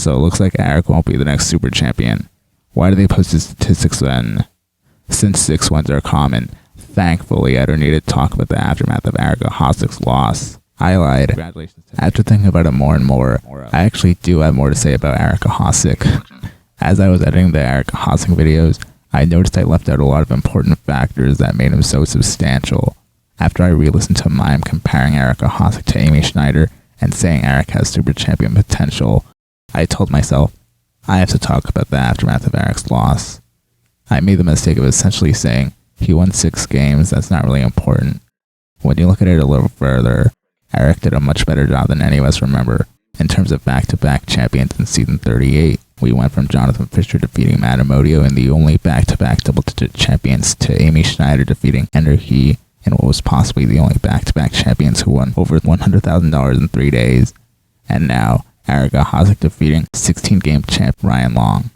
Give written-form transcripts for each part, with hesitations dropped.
So it looks like Eric won't be the next super champion. Why do they post his statistics then? Since 6 wins are common, thankfully I don't need to talk about the aftermath of Eric Ahasic's loss. I lied. Congratulations. After thinking about it more and more, I actually do have more to say about Eric Ahasic. As I was editing the Eric Ahasic videos, I noticed I left out a lot of important factors that made him so substantial. After I re-listened to mine comparing Eric Ahasic to Amy Schneider and saying Eric has super champion potential, I told myself, I have to talk about the aftermath of Eric's loss. I made the mistake of essentially saying, he won 6 games, that's not really important. When you look at it a little further, Eric did a much better job than any of us remember. In terms of back-to-back champions in season 38, we went from Jonathan Fisher defeating Matt Amodio in the only back-to-back double-digit champions to Amy Schneider defeating Ender He in what was possibly the only back-to-back champions who won over $100,000 in 3 days. And now, Eric Ahasic defeating 16-game champ Ryan Long.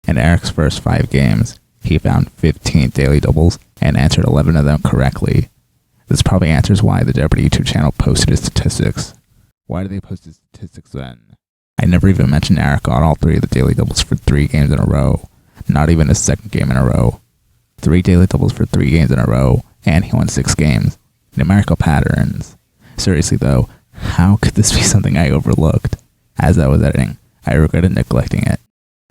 In Eric's first 5 games, he found 15 daily doubles and answered 11 of them correctly. This probably answers why the Jeopardy YouTube channel posted his statistics. Why do they post his statistics then? I never even mentioned Eric got all 3 of the daily doubles for 3 games in a row. Not even a second game in a row. 3 daily doubles for 3 games in a row, and he won 6 games. Numerical patterns. Seriously though, how could this be something I overlooked? As I was editing, I regretted neglecting it.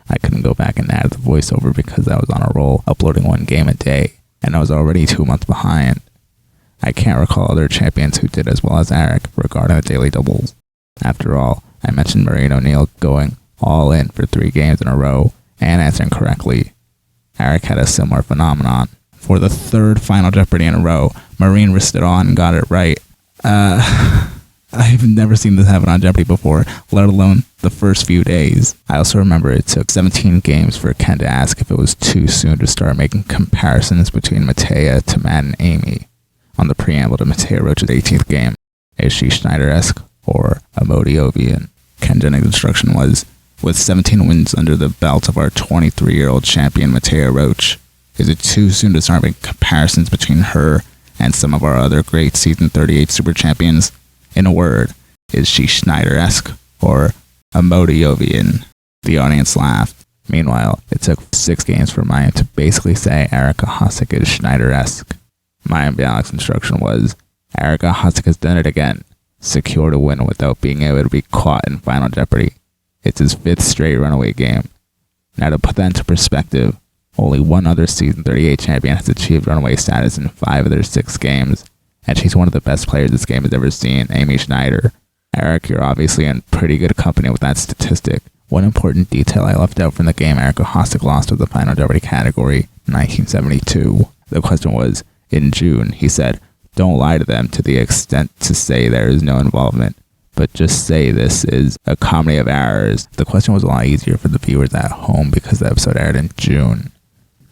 I couldn't go back and add the voiceover because I was on a roll, uploading 1 game a day, and I was already 2 months behind. I can't recall other champions who did as well as Eric regarding the daily doubles. After all, I mentioned Maureen O'Neill going all in for 3 games in a row and answering correctly. Eric had a similar phenomenon. For the 3rd Final Jeopardy in a row, Maureen risked it on and got it right. I've never seen this happen on Jeopardy before, let alone the first few days. I also remember it took 17 games for Ken to ask if it was too soon to start making comparisons between Matea to Matt and Amy. On the preamble to Matea Roach's 18th game, is she Schneider-esque or Amodiovian? Ken Jennings' instruction was, with 17 wins under the belt of our 23-year-old champion Matea Roach, is it too soon to start making comparisons between her and some of our other great season 38 super champions? In a word, is she Schneider-esque or Amodiovian? The audience laughed. Meanwhile, it took 6 games for Maya to basically say Eric Ahasic is Schneider-esque. Maya Bialik's instruction was, Eric Ahasic has done it again. Secured a win without being able to be caught in Final Jeopardy. It's his 5th straight runaway game. Now to put that into perspective, only 1 other season 38 champion has achieved runaway status in 5 of their 6 games, and she's one of the best players this game has ever seen, Amy Schneider. Eric, you're obviously in pretty good company with that statistic. One important detail I left out from the game Eric Ahasic lost was the Final Jeopardy category in 1972. The question was, in June, he said, don't lie to them to the extent to say there is no involvement, but just say this is a comedy of errors. The question was a lot easier for the viewers at home because the episode aired in June.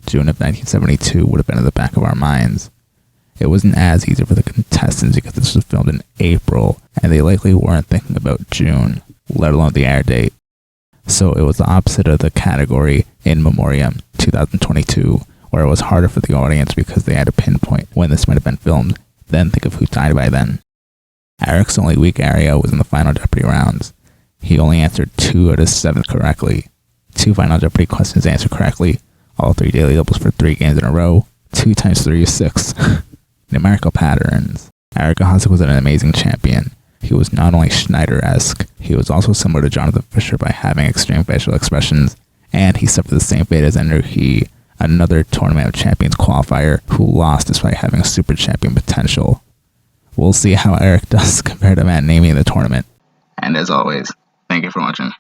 June of 1972 would have been in the back of our minds. It wasn't as easy for the contestants because this was filmed in April, and they likely weren't thinking about June, let alone the air date. So it was the opposite of the category In Memoriam 2022, where it was harder for the audience because they had to pinpoint when this might have been filmed, then think of who died by then. Eric's only weak area was in the Final Jeopardy rounds. He only answered 2 out of 7 correctly. 2 Final Jeopardy questions answered correctly, all 3 daily doubles for 3 games in a row. 2 times 3 is 6. Numerical patterns. Eric Ahasic was an amazing champion. He was not only Schneider-esque, he was also similar to Jonathan Fisher by having extreme facial expressions, and he suffered the same fate as Ender He, another Tournament of Champions qualifier who lost despite having a super champion potential. We'll see how Eric does compared to Matt and Amy in the tournament. And as always, thank you for watching.